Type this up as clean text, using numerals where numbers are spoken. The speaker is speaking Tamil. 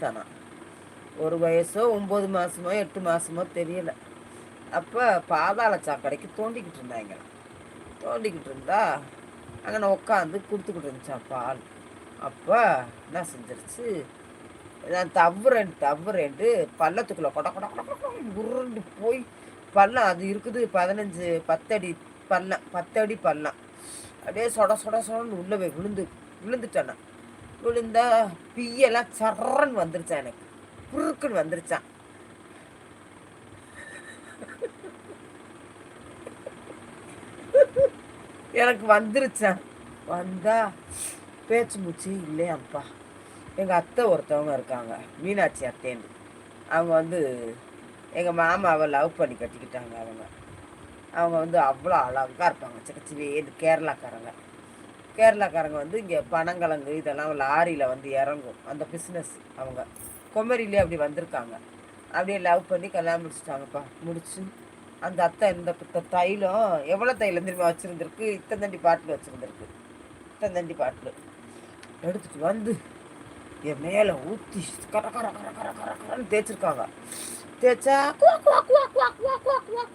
தானா 1 வயசோ 9 மாதமோ 8 மாதமோ தெரியல. அப்போ பாதாள சாக்கடைக்கு தோண்டிக்கிட்டு இருந்தாங்க. தோண்டிக்கிட்டு இருந்தா அங்கே நான் உட்காந்து கொடுத்துக்கிட்டு இருந்துச்சான் பால். அப்போ என்ன செஞ்சிருச்சு, நான் தவ்வுறேன்ட்டு பள்ளத்துக்குள்ளே கொட கொட கொட கொட உருண்டு போய் பள்ளம் அது இருக்குது 10 அடி பள்ளம், 10 அடி பள்ளம். அப்படியே சொட சொட சொடன்னு உள்ளே போய் விழுந்துட்டேன் நான். விழுந்தா பியெல்லாம் சர்றன்னு வந்துருச்சான், எனக்கு புருக்குன்னு வந்துருச்சான். எனக்கு வந்துருச்சான். வந்தா பேச்சு மூச்சு இல்லையாப்பா. எங்கள் அத்தை ஒருத்தவங்க இருக்காங்க, மீனாட்சி அத்தேன்னு. அவங்க வந்து எங்கள் மாமாவை லவ் பண்ணி கட்டிக்கிட்டாங்க. அவங்க வந்து அவ்வளோ அழகாக இருப்பாங்க, சிக்கச்சிவேன்னு. கேரளாக்காரங்க வந்து இங்கே பனங்கிழங்கு இதெல்லாம் லாரியில் வந்து இறங்கும், அந்த பிஸ்னஸ். அவங்க குமரிலே அப்படி வந்திருக்காங்க. அப்படியே லவ் பண்ணி கல்யாணம் முடிச்சிட்டாங்கப்பா. முடிச்சு அந்த அத்தை இந்த தைலம் எவ்வளோ தைலம் திரும்ப வச்சுருந்துருக்கு, இத்தனை பாட்டில் வச்சுருந்துருக்கு. இத்தனை பாட்டில் எடுத்துகிட்டு வந்து என் மேலே ஊற்றி கர கர கர கர கர கரன்னு தேய்ச்சிருக்காங்க. தேய்ச்சா